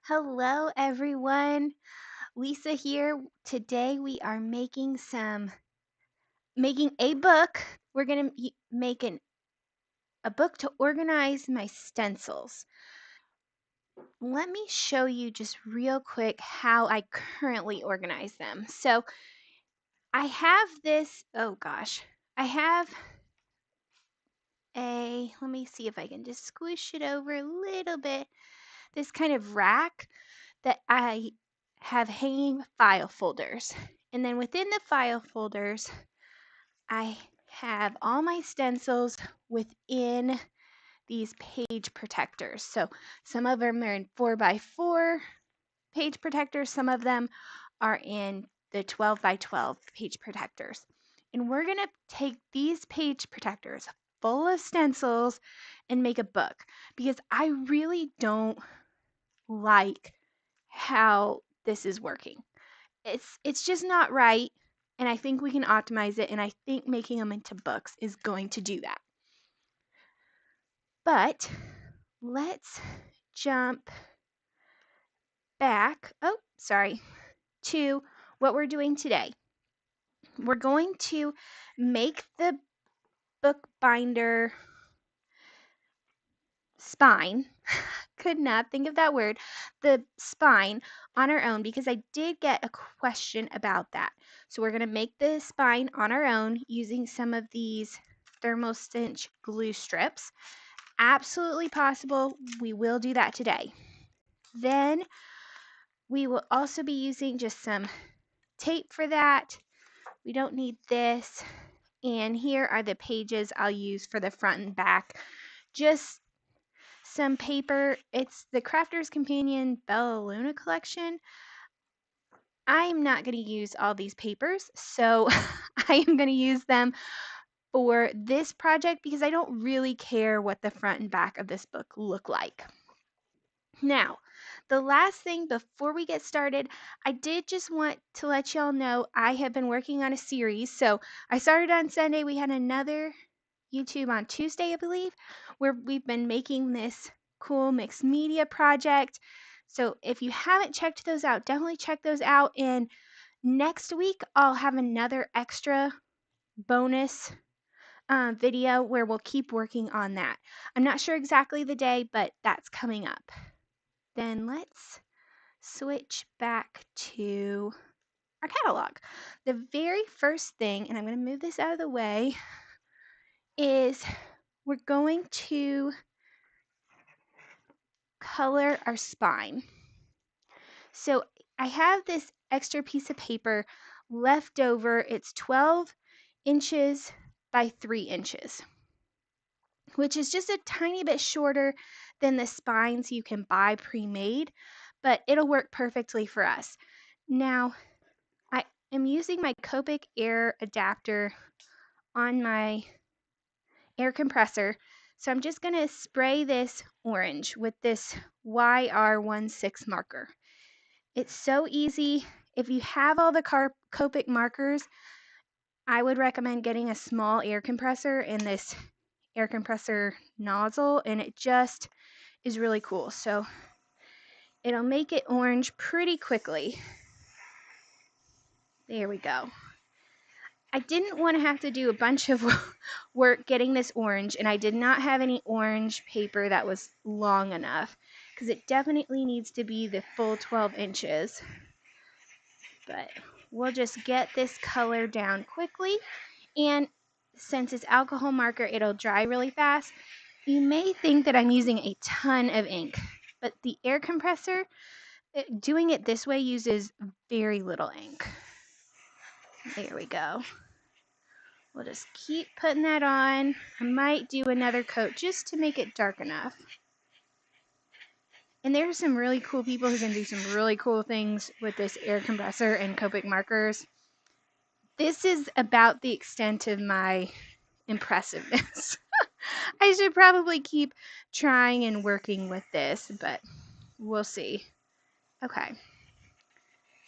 Hello, everyone. Lisa here. Today we are making a book. We're going to make a book to organize my stencils. Let me show you just real quick how I currently organize them. So I have this, oh gosh, I have let me see if I can just squish it over a little bit, this kind of rack that I have hanging file folders. And then within the file folders, I have all my stencils within these page protectors. So some of them are in 4x4 page protectors, some of them are in the 12x12 page protectors. And we're going to take these page protectors full of stencils and make a book because I really don't like how this is working. It's just not right, and I think we can optimize it, and I think making them into books is going to do that. But let's jump back, to what we're doing today. We're going to make the book binder spine. Could not think of that word. The spine on our own because I did get a question about that. So we're going to make the spine on our own using some of these thermal cinch glue strips. Absolutely possible. We will do that today. Then we will also be using just some tape for that. We don't need this. And here are the pages I'll use for the front and back. Just some paper. It's the Crafter's Companion Bella Luna collection. I'm not going to use all these papers, so I am going to use them for this project because I don't really care what the front and back of this book look like. Now, the last thing before we get started, I did just want to let y'all know I have been working on a series. So I started on Sunday. We had another YouTube on Tuesday, I believe, where we've been making this cool mixed media project. So if you haven't checked those out, definitely check those out. And next week, I'll have another extra bonus video where we'll keep working on that. I'm not sure exactly the day, but that's coming up. Then let's switch back to our catalog. The very first thing, and I'm going to move this out of the way, is we're going to color our spine. So I have this extra piece of paper left over. It's 12 inches by 3 inches, which is just a tiny bit shorter than the spines you can buy pre-made, but it'll work perfectly for us. Now, I am using my Copic air adapter on my air compressor. So I'm just going to spray this orange with this YR16 marker. It's so easy. If you have all the Copic markers, I would recommend getting a small air compressor and this air compressor nozzle, and it just is really cool. So it'll make it orange pretty quickly. There we go. I didn't want to have to do a bunch of work getting this orange, and I did not have any orange paper that was long enough because it definitely needs to be the full 12 inches. But we'll just get this color down quickly, and since it's alcohol marker, it'll dry really fast. You may think that I'm using a ton of ink, but the air compressor, doing it this way uses very little ink. There we go. We'll just keep putting that on. I might do another coat just to make it dark enough. And there's some really cool people who can do some really cool things with this air compressor and Copic markers. This is about the extent of my impressiveness. I should probably keep trying and working with this, but we'll see. Okay.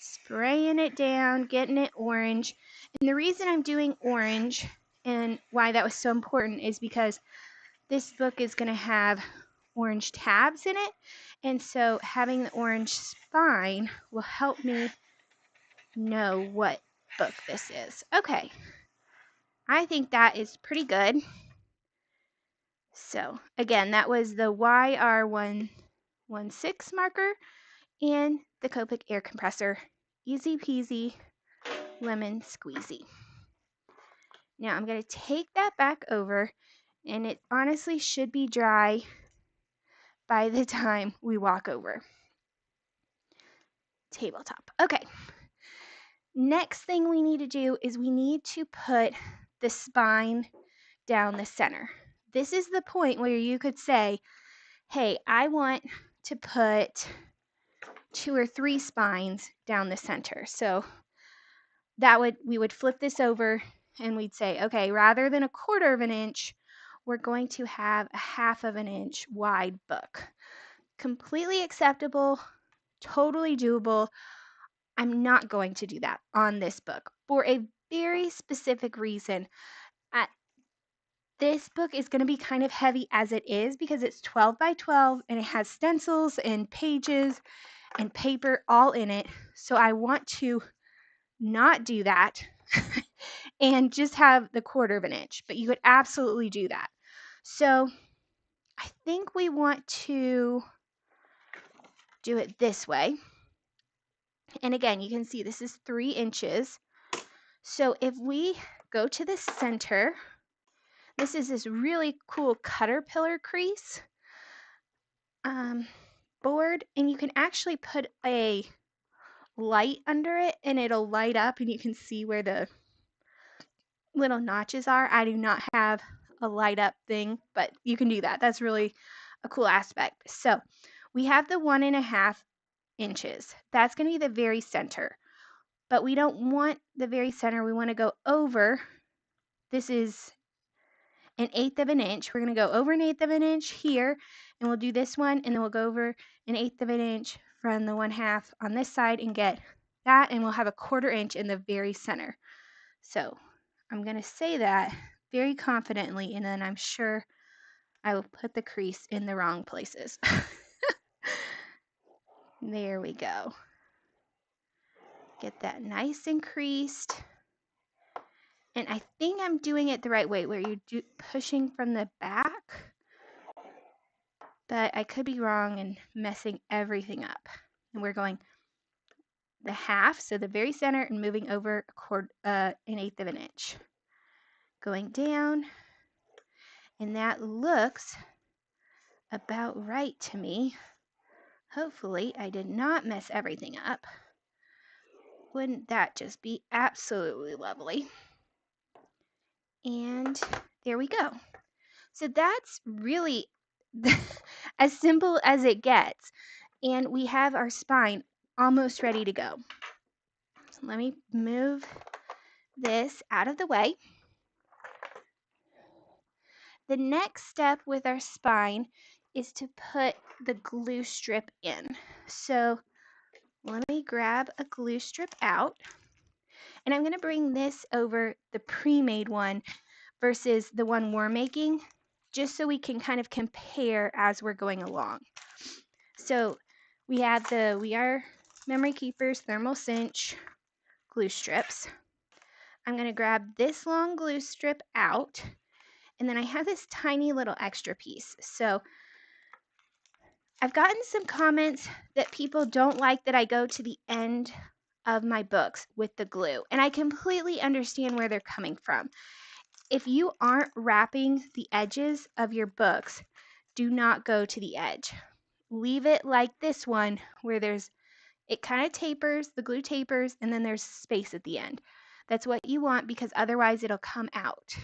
Spraying it down, getting it orange. And the reason I'm doing orange and why that was so important is because this book is going to have orange tabs in it. And so having the orange spine will help me know what book this is. Okay, I think that is pretty good. So again, that was the YR116 marker and the Copic air compressor. Easy peasy, lemon squeezy. Now I'm going to take that back over, and it honestly should be dry by the time we walk over. Tabletop. Okay. Next thing we need to do is we need to put the spine down the center. This is the point where you could say, hey, I want to put 2 or 3 spines down the center. So we would flip this over and we'd say, okay, rather than 1/4 of an inch, we're going to have a 1/2 of an inch wide book. Completely acceptable, totally doable. I'm not going to do that on this book for a very specific reason. This book is going to be kind of heavy as it is because it's 12 by 12 and it has stencils and pages and paper all in it. So I want to not do that and just have the 1/4 of an inch, but you could absolutely do that. So I think we want to do it this way. And again, you can see this is 3 inches. So if we go to the center, this is this really cool caterpillar crease board, and you can actually put a light under it and it'll light up and you can see where the little notches are. I do not have a light up thing, but you can do that. That's really a cool aspect. So we have the 1.5 inches. That's going to be the very center, but we don't want the very center. We want to go over. This is 1/8 of an inch. We're going to go over 1/8 of an inch here, and we'll do this one, and then we'll go over 1/8 of an inch from the 1/2 on this side and get that, and we'll have a 1/4 inch in the very center. So I'm going to say that very confidently, and then I'm sure I will put the crease in the wrong places. There we go. Get that nice and creased. And I think I'm doing it the right way, where you're pushing from the back, but I could be wrong and messing everything up. And we're going the 1/2, so the very center, and moving over 1/8 of an inch. Going down, and that looks about right to me. Hopefully I did not mess everything up. Wouldn't that just be absolutely lovely? And there we go. So that's really as simple as it gets. And we have our spine almost ready to go. So let me move this out of the way. The next step with our spine is to put the glue strip in. So let me grab a glue strip out. And I'm going to bring this over the pre-made one versus the one we're making, just so we can kind of compare as we're going along. So we have the We Are Memory Keepers Thermal Cinch glue strips. I'm going to grab this long glue strip out, and then I have this tiny little extra piece. So I've gotten some comments that people don't like that I go to the end of my books with the glue, and I completely understand where they're coming from. If you aren't wrapping the edges of your books, do not go to the edge. Leave it like this one, where it kind of tapers, the glue tapers, and then there's space at the end. That's what you want, because otherwise it'll come out.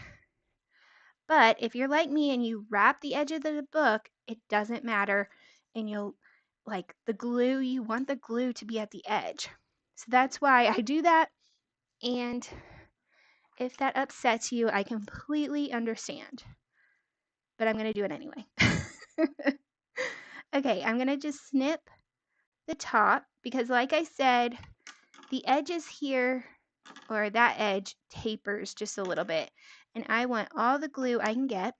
But if you're like me and you wrap the edge of the book, it doesn't matter, and you want the glue to be at the edge. So that's why I do that, and if that upsets you, I completely understand. But I'm going to do it anyway. Okay, I'm going to just snip the top, because like I said, the edges here, or that edge, tapers just a little bit. And I want all the glue I can get.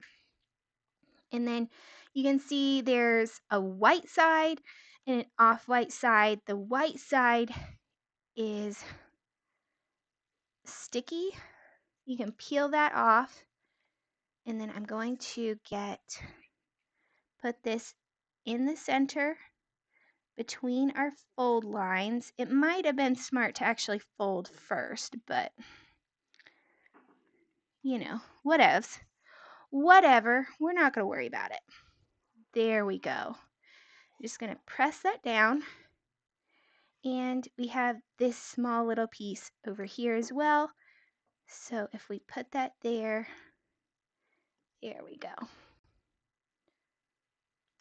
And then You can see there's a white side and an off-white side. The white side is sticky. You can peel that off. And then I'm going to put this in the center between our fold lines. It might have been smart to actually fold first, but you know, whatevs. Whatever, we're not going to worry about it. There we go. Just going to press that down. And we have this small little piece over here as well. So if we put that there, there we go.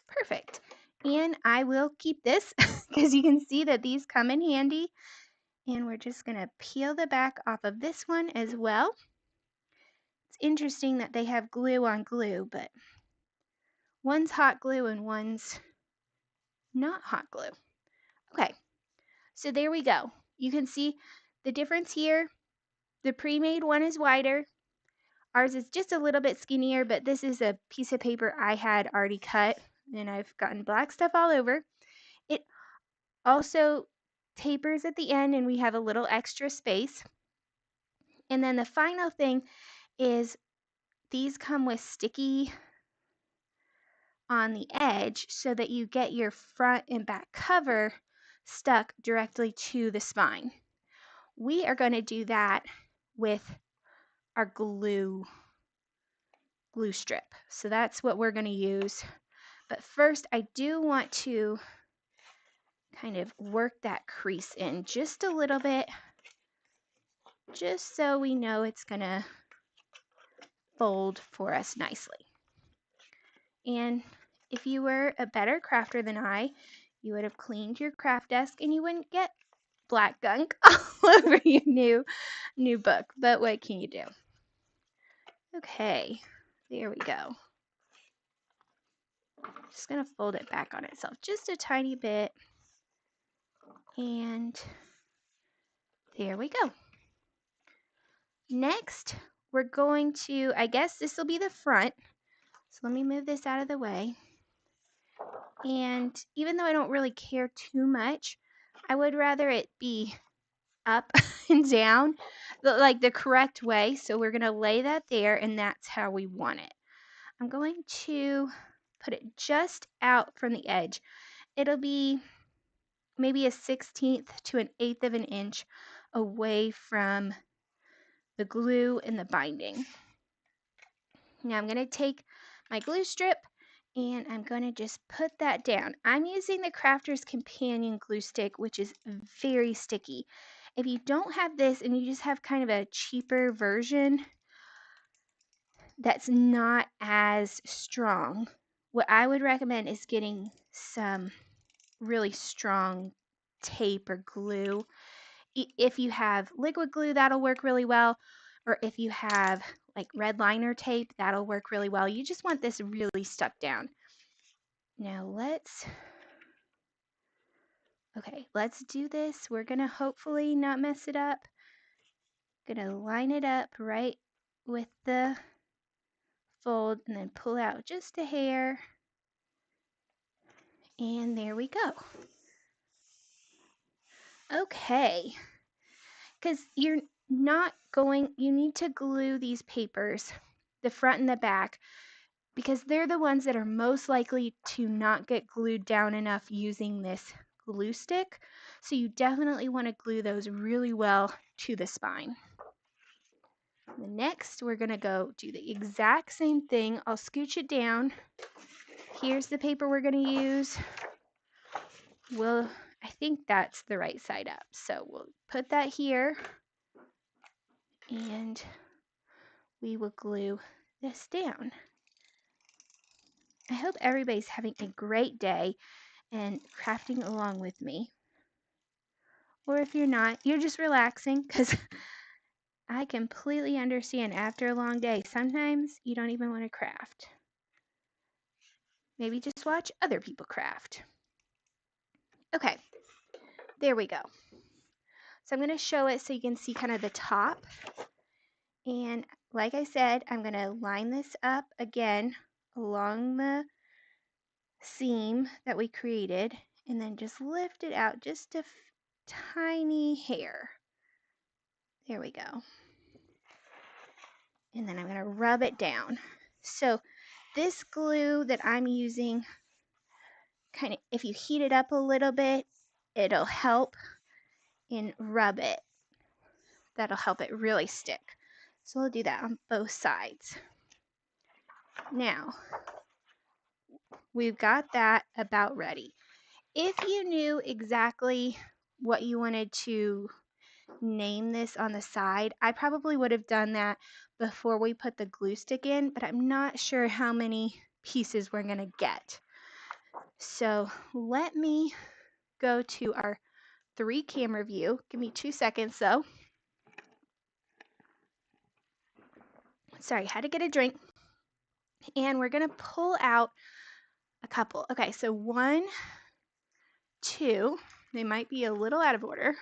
Perfect. And I will keep this because you can see that these come in handy. And we're just going to peel the back off of this one as well. It's interesting that they have glue on glue, but one's hot glue and one's not hot glue. Okay, so there we go. You can see the difference here. The pre-made one is wider. Ours is just a little bit skinnier, but this is a piece of paper I had already cut, and I've gotten black stuff all over. It also tapers at the end, and we have a little extra space. And then the final thing is these come with sticky on the edge so that you get your front and back cover stuck directly to the spine. We are going to do that with our glue strip. So that's what we're going to use. But first, I do want to kind of work that crease in just a little bit, just so we know it's going to fold for us nicely. And if you were a better crafter than I, you would have cleaned your craft desk and you wouldn't get black gunk all over your new book. But what can you do? Okay, there we go. Just going to fold it back on itself just a tiny bit. And there we go. Next, we're going to, I guess this will be the front. So let me move this out of the way. And even though I don't really care too much, I would rather it be up and down, like the correct way. So we're going to lay that there, and that's how we want it. I'm going to put it just out from the edge. It'll be maybe a 1/16 to an 1/8 of an inch away from the glue and the binding. Now I'm going to take my glue strip and I'm going to just put that down. I'm using the Crafter's Companion glue stick, which is very sticky. If you don't have this and you just have kind of a cheaper version that's not as strong, what I would recommend is getting some really strong tape or glue. If you have liquid glue, that'll work really well. Or if you have like red liner tape, that'll work really well. You just want this really stuck down. Now let's do this. We're gonna hopefully not mess it up. Gonna line it up right with the fold and then pull out just a hair. And there we go. Okay, because you need to glue these papers, the front and the back, because they're the ones that are most likely to not get glued down enough using this glue stick. So you definitely want to glue those really well to the spine. Next, we're going to go do the exact same thing. I'll scooch it down. Here's the paper we're going to use. I think that's the right side up. So we'll put that here and we will glue this down. I hope everybody's having a great day and crafting along with me. Or if you're not, you're just relaxing, because I completely understand after a long day, sometimes you don't even want to craft. Maybe just watch other people craft. Okay, there we go. So I'm going to show it so you can see kind of the top. And like I said, I'm going to line this up again along the seam that we created and then just lift it out just a tiny hair. There we go. And then I'm going to rub it down. So this glue that I'm using, kind of, if you heat it up a little bit, it'll help and rub it. That'll help it really stick. So we'll do that on both sides. Now, we've got that about ready. If you knew exactly what you wanted to name this on the side, I probably would have done that before we put the glue stick in, but I'm not sure how many pieces we're going to get. So let me go to our 3 camera view. Give me 2 seconds though. Sorry, had to get a drink. And we're going to pull out a couple. Okay, so 1, 2, they might be a little out of order.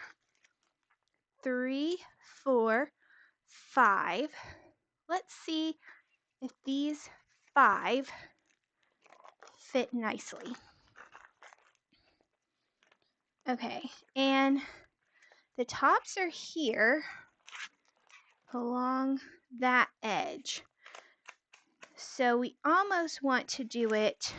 3, 4, 5. Let's see if these 5 fit nicely. Okay, and the tops are here along that edge. So we almost want to do it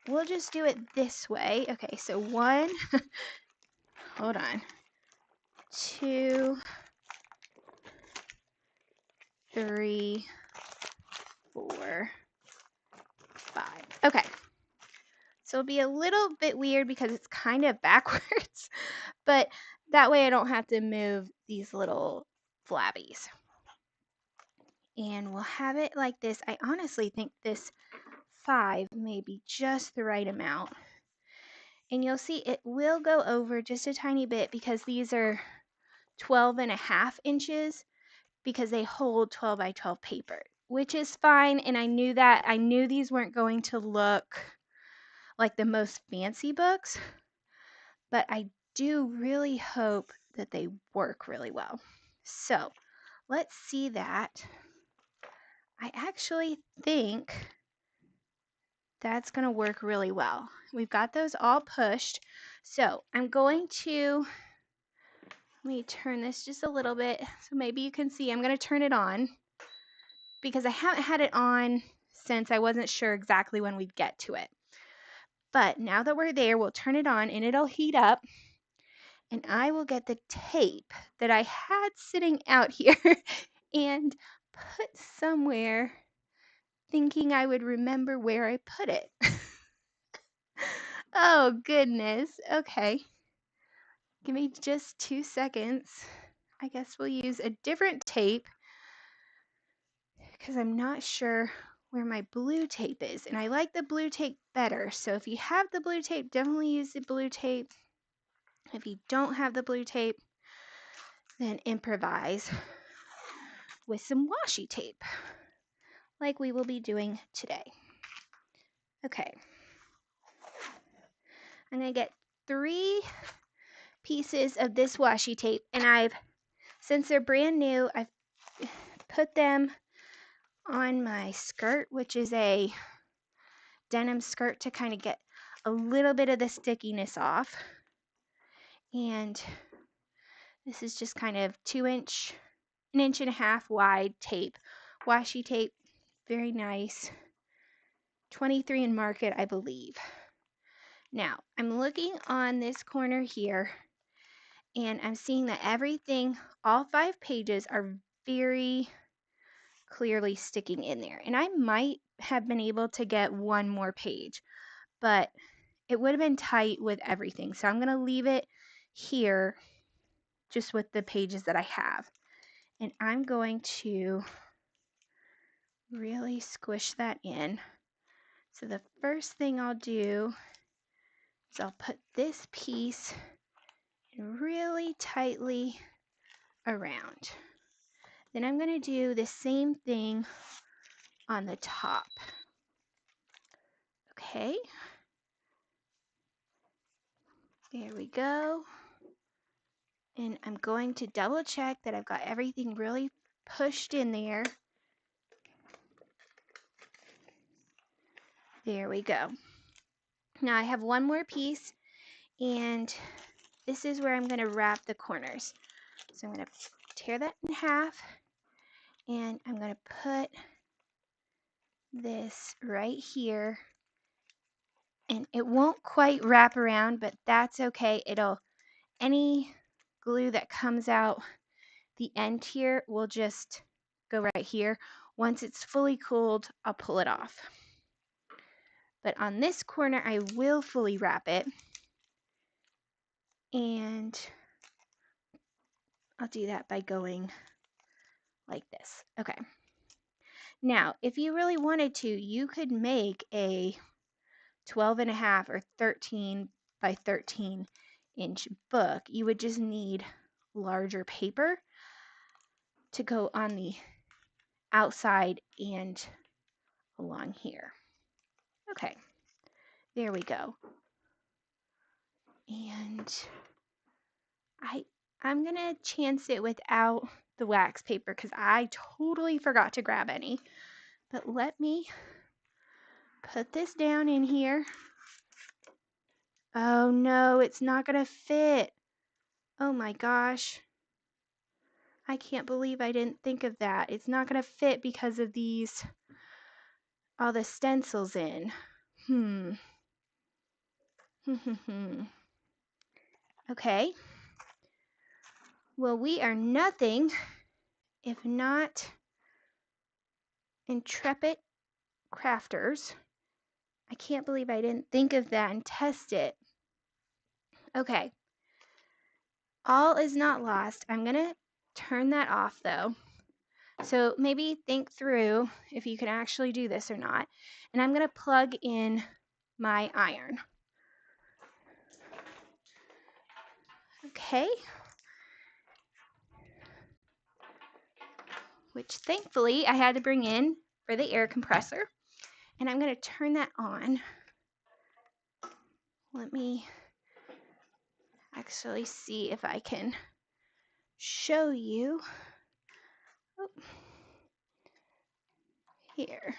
we'll just do it this way. Okay, so 1, hold on, 2, 3, 4, 5. Okay, so it'll be a little bit weird because it's kind of backwards, but that way I don't have to move these little flabbies. And we'll have it like this. I honestly think this 5 may be just the right amount. And you'll see it will go over just a tiny bit because these are 12.5 inches because they hold 12 by 12 paper, which is fine. And I knew that. I knew these weren't going to look like the most fancy books, but I do really hope that they work really well. So let's see that. I actually think that's going to work really well. We've got those all pushed. So I'm going to, let me turn this just a little bit so maybe you can see. I'm going to turn it on because I haven't had it on since I wasn't sure exactly when we'd get to it. But now that we're there, we'll turn it on and it'll heat up. And I will get the tape that I had sitting out here and put somewhere thinking I would remember where I put it. Oh, goodness. Okay. Give me just 2 seconds. I guess we'll use a different tape because I'm not sure where my blue tape is. And I like the blue tape better. So if you have the blue tape, definitely use the blue tape. If you don't have the blue tape, then improvise with some washi tape like we will be doing today. Okay. I'm going to get 3 pieces of this washi tape, and since they're brand new, I've put them on my skirt, which is a denim skirt, to kind of get a little bit of the stickiness off. And this is just kind of 1.5 inch wide tape, washi tape, very nice, 23 in market, I believe. Now I'm looking on this corner here, and I'm seeing that everything, all 5 pages are very clearly sticking in there. And I might have been able to get 1 more page, but it would have been tight with everything. So I'm going to leave it here just with the pages that I have. And I'm going to really squish that in. So the first thing I'll do is I'll put this piece really tightly around. Then I'm going to do the same thing on the top. Okay. There we go. And I'm going to double check that I've got everything really pushed in there. There we go. Now I have one more piece, and this is where I'm going to wrap the corners. So I'm going to tear that in half, and I'm going to put this right here. And it won't quite wrap around, but that's okay. Any glue that comes out the end here will just go right here. Once it's fully cooled, I'll pull it off. But on this corner, I will fully wrap it. And I'll do that by going like this. Okay. Now, if you really wanted to, you could make a 12.5 or 13 by 13 inch book. You would just need larger paper to go on the outside and along here. Okay, there we go. And I'm gonna chance it without the wax paper because I totally forgot to grab any. But let me put this down in here. Oh no, it's not gonna fit. Oh my gosh. I can't believe I didn't think of that. It's not gonna fit because of all the stencils in. Okay. Well, we are nothing if not intrepid crafters. I can't believe I didn't think of that and test it. Okay. All is not lost. I'm going to turn that off though. So maybe think through if you can actually do this or not. And I'm going to plug in my iron. Okay. Which thankfully I had to bring in for the air compressor. And I'm going to turn that on. Let me actually see if I can show you. Oh, here.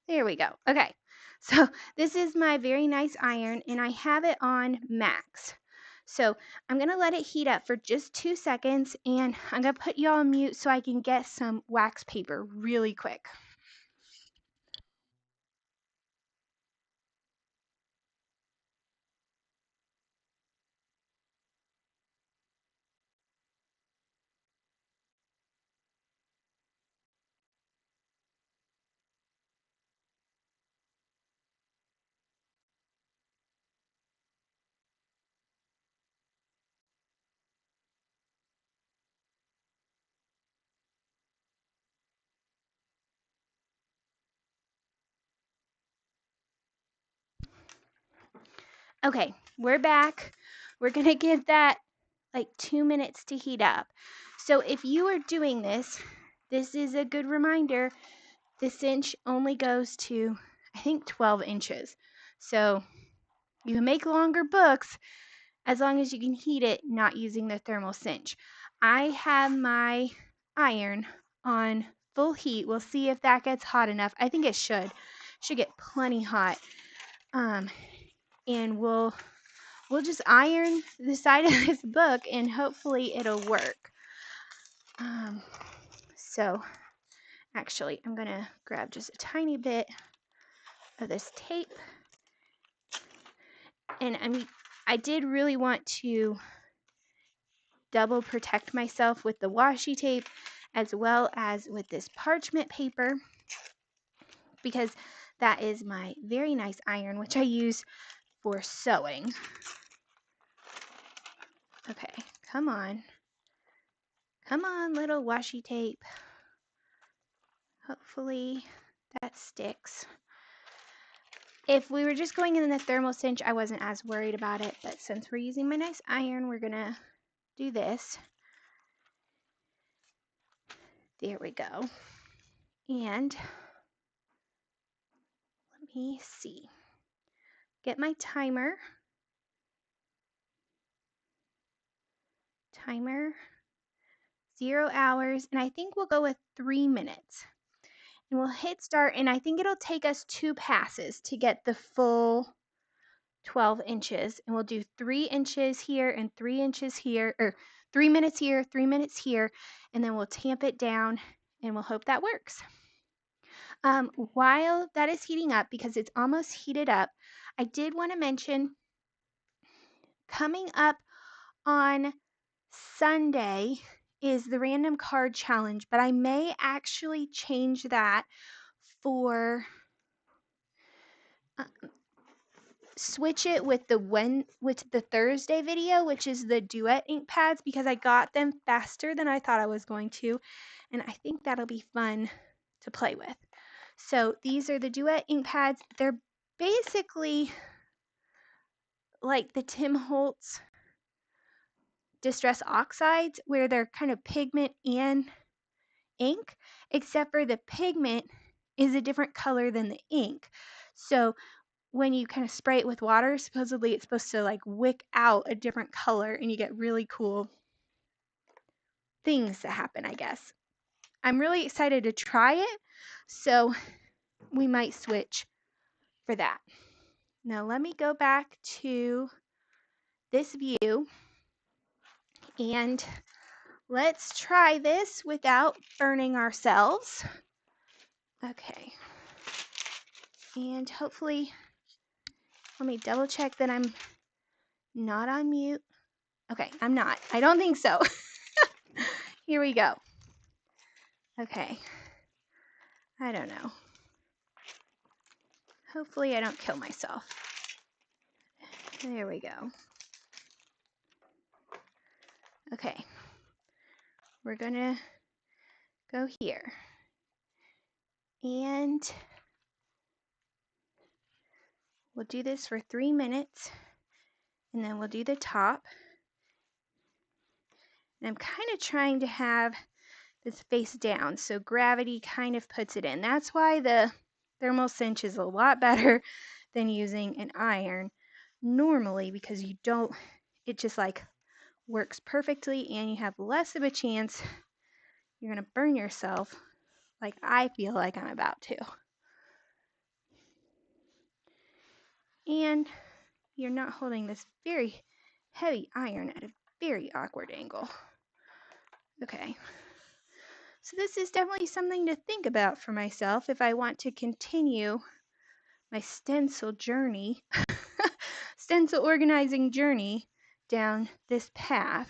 There we go. Okay. So this is my very nice iron, and I have it on max. So I'm going to let it heat up for just 2 seconds, and I'm going to put you on mute so I can get some wax paper really quick. Okay, we're back. We're going to give that like 2 minutes to heat up. So if you are doing this, this is a good reminder. The cinch only goes to, I think, 12 inches. So you can make longer books as long as you can heat it not using the thermal cinch. I have my iron on full heat. We'll see if that gets hot enough. I think it should. Should get plenty hot. And we'll just iron the side of this book and hopefully it'll work. So actually I'm gonna grab just a tiny bit of this tape, and I did really want to double protect myself with the washi tape as well as with this parchment paper, because that is my very nice iron which I use for sewing. Okay, come on little washi tape. Hopefully that sticks. If we were just going in the thermal cinch, I wasn't as worried about it, but since we're using my nice iron, we're gonna do this. There we go. And let me see. Get my timer. Timer, 0 hours, and I think we'll go with 3 minutes. And we'll hit start, and I think it'll take us 2 passes to get the full 12 inches. And we'll do 3 inches here and 3 inches here, or 3 minutes here, 3 minutes here, and then we'll tamp it down, and we'll hope that works. While that is heating up, because it's almost heated up, I did want to mention coming up on Sunday is the random card challenge, but I may actually change that for switch it with the Thursday video, which is the duet ink pads, because I got them faster than I thought I was going to, and I think that'll be fun to play with. So these are the duet ink pads. They're basically like the Tim Holtz Distress Oxides, where they're kind of pigment and ink, except for the pigment is a different color than the ink. So when you kind of spray it with water, supposedly it's supposed to like wick out a different color, and you get really cool things that happen, I guess. I'm really excited to try it, so we might switch for that. Now let me go back to this view, and let's try this without burning ourselves. Okay. And hopefully, let me double check that I'm not on mute. Okay, I'm not. I don't think so. Here we go. Okay. I don't know. Hopefully I don't kill myself. There we go. Okay. We're gonna go here. And we'll do this for 3 minutes. And then we'll do the top. And I'm kind of trying to have this face down, so gravity kind of puts it in. That's why the thermal cinch is a lot better than using an iron normally, because it just like works perfectly, and you have less of a chance you're gonna burn yourself like I feel like I'm about to. And you're not holding this very heavy iron at a very awkward angle. Okay. So this is definitely something to think about for myself if I want to continue my stencil journey, stencil organizing journey down this path.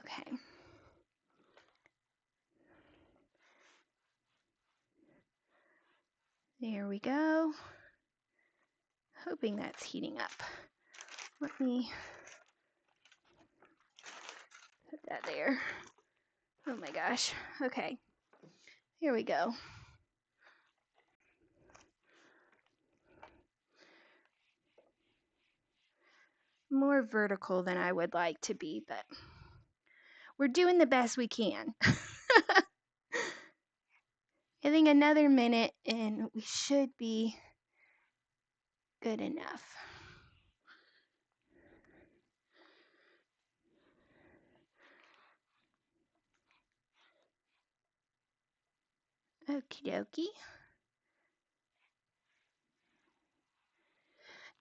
Okay. There we go. Hoping that's heating up. Let me put that there. Oh my gosh. Okay. Here we go. More vertical than I would like to be, but we're doing the best we can. I think another minute and we should be good enough. Okie dokie.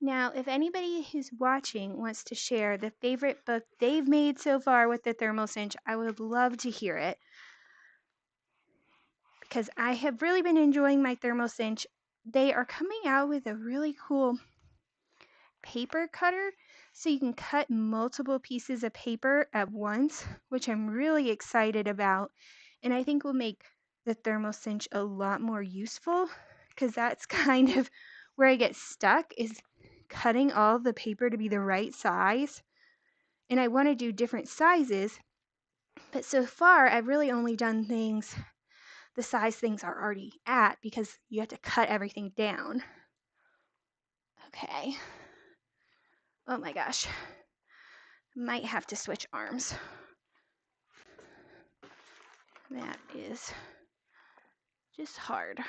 Now, if anybody who's watching wants to share the favorite book they've made so far with the thermal cinch, I would love to hear it, because I have really been enjoying my thermal cinch. They are coming out with a really cool paper cutter, so you can cut multiple pieces of paper at once, which I'm really excited about, and I think will make the thermal cinch a lot more useful, because that's kind of where I get stuck, is cutting all the paper to be the right size. And I want to do different sizes, but so far I've really only done things the size things are already at, because you have to cut everything down. Okay. Oh my gosh. Might have to switch arms. That is just hard.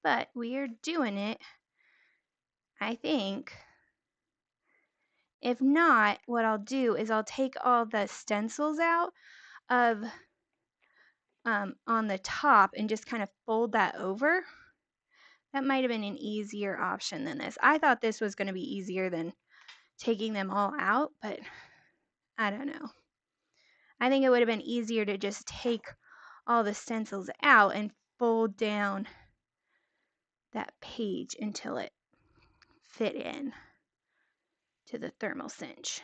but we are doing it, I think. If not, what I'll do is I'll take all the stencils out of on the top and just kind of fold that over. That might have been an easier option than this. I thought this was going to be easier than taking them all out, but I don't know. I think it would have been easier to just take all the stencils out and fold down that page until it fit in to the thermal cinch.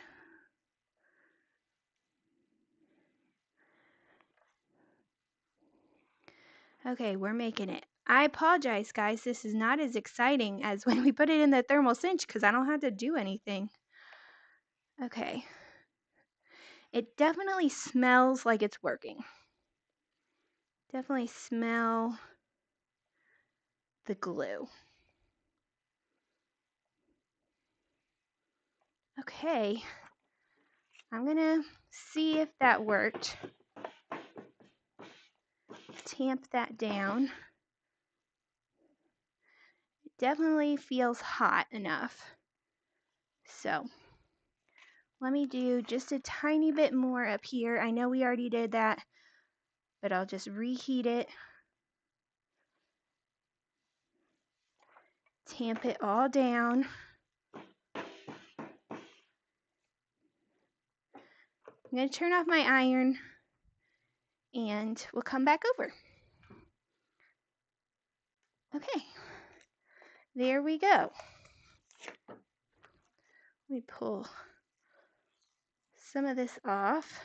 Okay, we're making it. I apologize, guys. This is not as exciting as when we put it in the thermal cinch because I don't have to do anything. Okay. It definitely smells like it's working. Definitely smell the glue. Okay. I'm going to see if that worked. Tamp that down. It definitely feels hot enough. So let me do just a tiny bit more up here. I know we already did that, but I'll just reheat it. Tamp it all down. I'm going to turn off my iron and we'll come back over. Okay, there we go. Let me pull some of this off.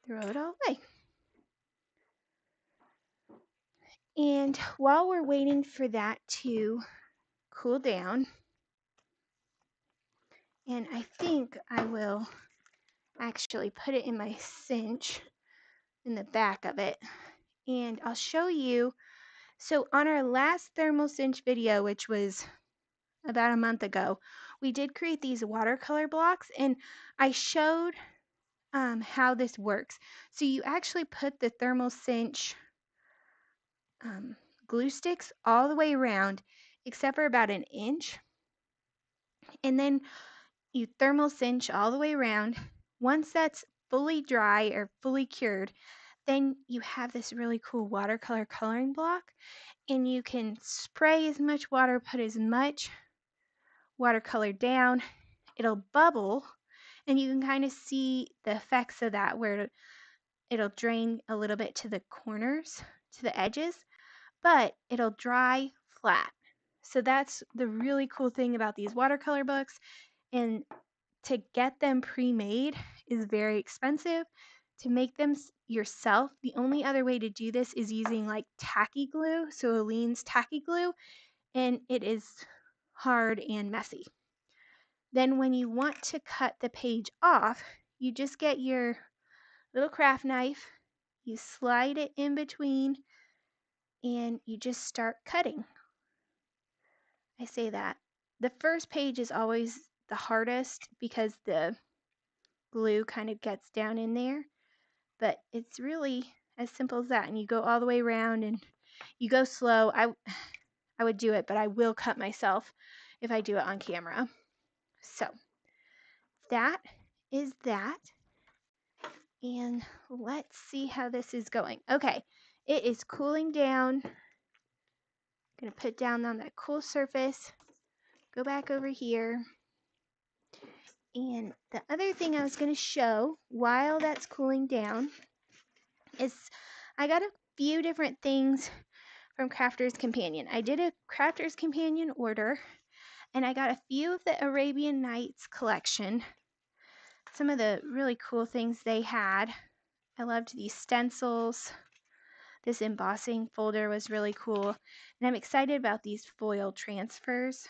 Throw it all away. And while we're waiting for that to cool down, and I think I will actually put it in my cinch in the back of it, and I'll show you. So on our last thermal cinch video, which was about a month ago, we did create these watercolor blocks, and I showed how this works. So you actually put the thermal cinch glue sticks all the way around except for about an inch, and then you thermal cinch all the way around. Once that's fully dry or fully cured, then you have this really cool watercolor coloring block, and you can spray as much water, put as much watercolor down. It'll bubble, and you can kind of see the effects of that where it'll drain a little bit to the corners, to the edges, but it'll dry flat. So that's the really cool thing about these watercolor books, and to get them pre-made is very expensive. To make them yourself, the only other way to do this is using like tacky glue, so Aleene's tacky glue, and it is hard and messy. Then when you want to cut the page off, you just get your little craft knife, you slide it in between, and you just start cutting. I say that. The first page is always the hardest because the glue kind of gets down in there, but it's really as simple as that, and you go all the way around and you go slow. I would do it, but I will cut myself if I do it on camera. So that is that, and let's see how this is going. Okay, it is cooling down. I'm gonna put down on that cool surface, go back over here. And the other thing I was going to show while that's cooling down is I got a few different things from Crafter's Companion. I did a Crafter's Companion order, and I got a few of the Arabian Nights collection. Some of the really cool things they had. I loved these stencils. This embossing folder was really cool. And I'm excited about these foil transfers.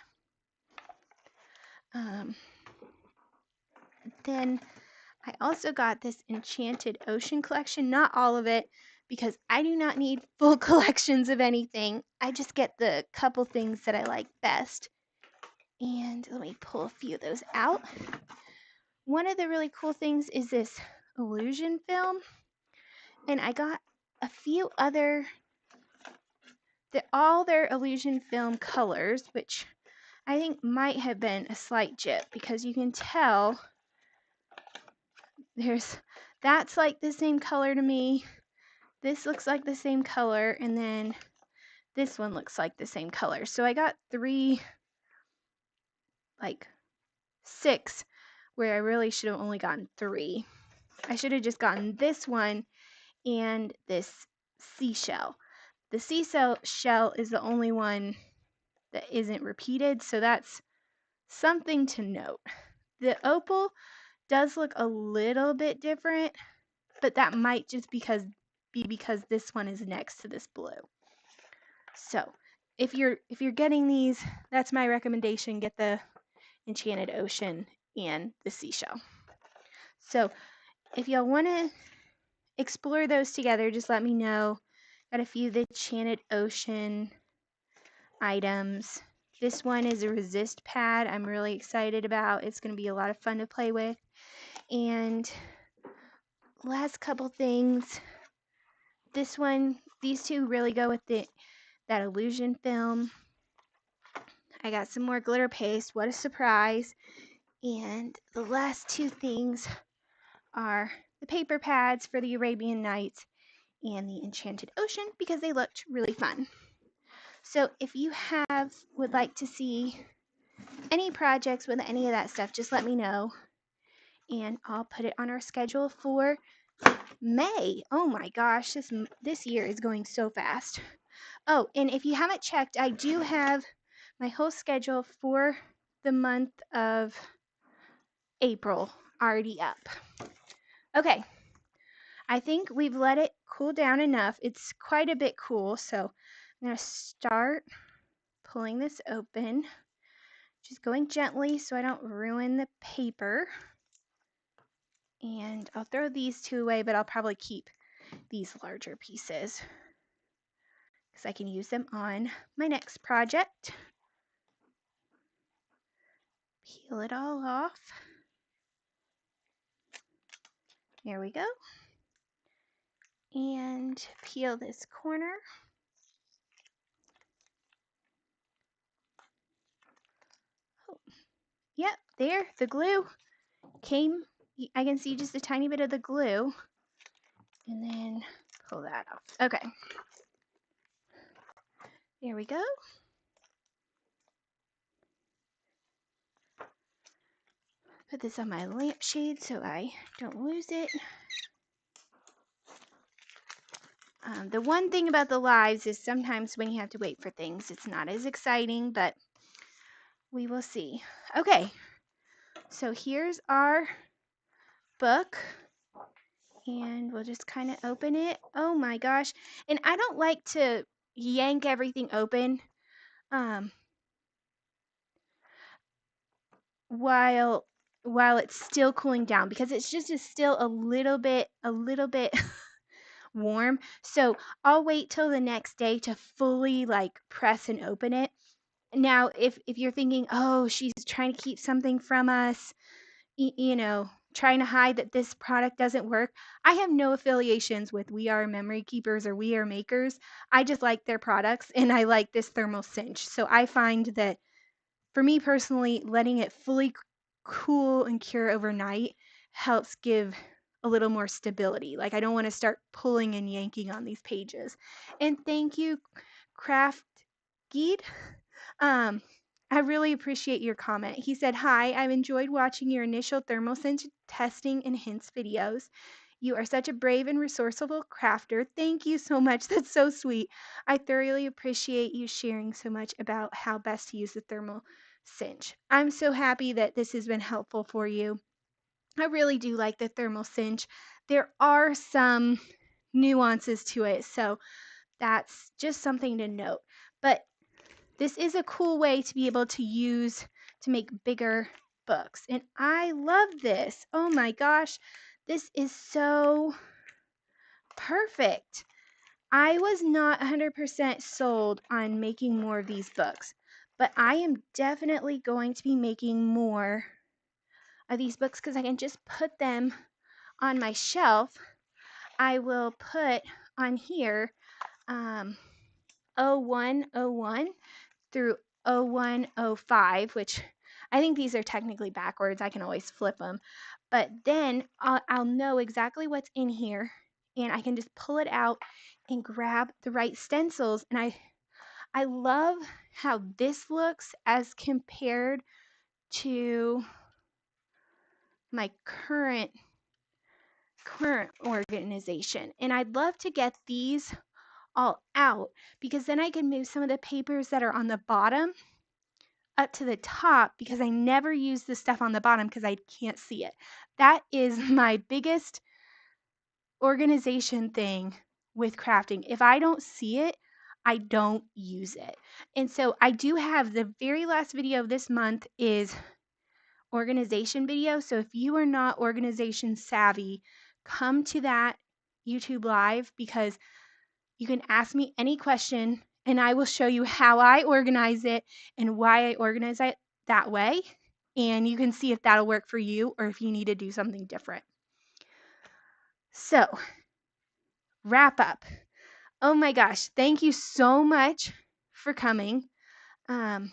Then I also got this Enchanted Ocean collection, not all of it, because I do not need full collections of anything. I just get the couple things that I like best. And let me pull a few of those out. One of the really cool things is this illusion film. And I got a few other, all their illusion film colors, which I think might have been a slight jip because you can tell that's like the same color to me. This looks like the same color, and then this one looks like the same color. So I got 6, where I really should have only gotten 3. I should have just gotten this one and this seashell. The seashell is the only one that isn't repeated, so that's something to note. The opal does look a little bit different, but that might just be because this one is next to this blue. So if you're getting these, that's my recommendation. Get the Enchanted Ocean and the seashell. So if y'all want to explore those together, just let me know. Got a few of the Enchanted Ocean items. This one is a resist pad I'm really excited about. It's going to be a lot of fun to play with. And last couple things. These two really go with that illusion film. I got some more glitter paste. What a surprise. And the last 2 things are the paper pads for the Arabian Nights and the Enchanted Ocean because they looked really fun. So if you would like to see any projects with any of that stuff, just let me know and I'll put it on our schedule for May. Oh my gosh, this year is going so fast. Oh, and if you haven't checked, I do have my whole schedule for the month of April already up. Okay, I think we've let it cool down enough. It's quite a bit cool, so I'm going to start pulling this open. Just going gently so I don't ruin the paper. And I'll throw these 2 away, but I'll probably keep these larger pieces because I can use them on my next project. Peel it all off. There we go. And peel this corner. Oh, yep, there, the glue came. I can see just a tiny bit of the glue. And then pull that off. Okay. There we go. Put this on my lampshade so I don't lose it. The one thing about the lives is sometimes when you have to wait for things, it's not as exciting, but we will see. Okay, so here's our book, and we'll just kind of open it. Oh my gosh, and I don't like to yank everything open while it's still cooling down because it's just still a little bit warm. So I'll wait till the next day to fully press and open it. Now, if you're thinking, oh, she's trying to keep something from us, trying to hide that this product doesn't work, I have no affiliations with We Are Memory Keepers or We Are Makers. I just like their products and I like this thermal cinch. So I find that for me personally, letting it fully cool and cure overnight helps give a little more stability. I don't want to start pulling and yanking on these pages. And thank you, Craft Geed. I really appreciate your comment. He said, "Hi, I've enjoyed watching your initial thermal cinch testing and hints videos. You are such a brave and resourceful crafter. Thank you so much. That's so sweet. I thoroughly appreciate you sharing so much about how best to use the thermal cinch. I'm so happy that this has been helpful for you. I really do like the thermal cinch. There are some nuances to it, so that's just something to note. But this is a cool way to be able to use to make bigger books. And I love this. Oh my gosh, this is so perfect. I was not 100% sold on making more of these books, but I am definitely going to be making more of these books because I can just put them on my shelf. I will put on here 0101 through 0105, which I think these are technically backwards. I can always flip them. But then I'll know exactly what's in here, and I can just pull it out and grab the right stencils. And I love how this looks as compared to my current organization. And I'd love to get these all out because then I can move some of the papers that are on the bottom up to the top because I never use the stuff on the bottom because I can't see it. That is my biggest organization thing with crafting. If I don't see it, I don't use it. And so I do have the very last video of this month is organization video. So if you are not organization savvy, come to that YouTube live because you can ask me any question and I will show you how I organize it and why I organize it that way. And you can see if that'll work for you or if you need to do something different. So, wrap up. Oh my gosh, thank you so much for coming to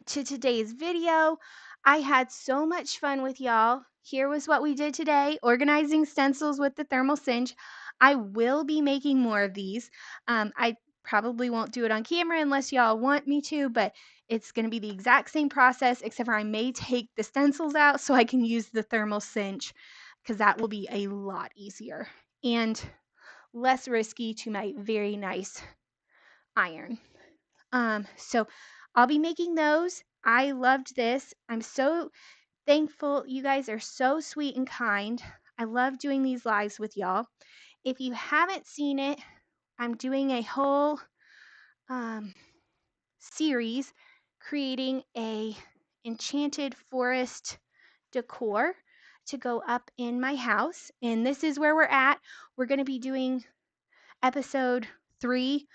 today's video. I had so much fun with y'all. Here was what we did today, organizing stencils with the thermal cinch. I will be making more of these. I probably won't do it on camera unless y'all want me to, but it's going to be the exact same process, except for I may take the stencils out so I can use the thermal cinch because that will be a lot easier and less risky to my very nice iron. So I'll be making those. I loved this. I'm so thankful. You guys are so sweet and kind. I love doing these lives with y'all. If you haven't seen it, I'm doing a whole series creating a enchanted forest decor to go up in my house. And this is where we're at. We're going to be doing episode 3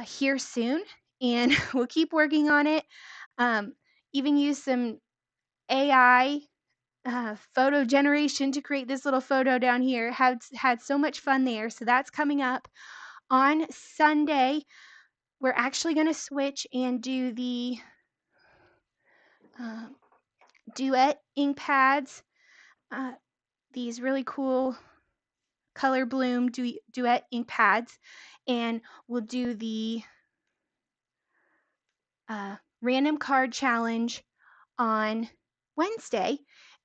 here soon, and we'll keep working on it. Even use some AI photo generation to create this little photo down here. Had so much fun there. So that's coming up on Sunday. We're actually going to switch and do the duet ink pads. These really cool color bloom duet ink pads, and we'll do the random card challenge on Wednesday,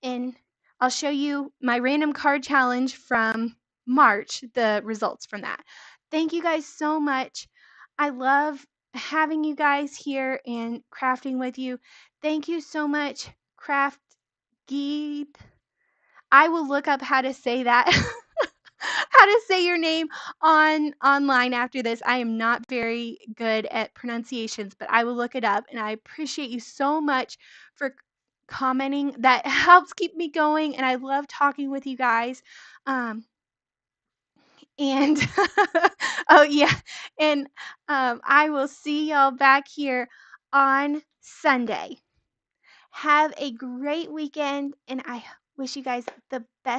and I'll show you my random card challenge from March, the results from that. Thank you guys so much. I love having you guys here and crafting with you. Thank you so much, Craft Geed. I will look up how to say that. How to say your name online after this. I am not very good at pronunciations, but I will look it up, and I appreciate you so much for commenting. That helps keep me going, and I love talking with you guys. And oh yeah, and I will see y'all back here on Sunday. Have a great weekend, and I wish you guys the best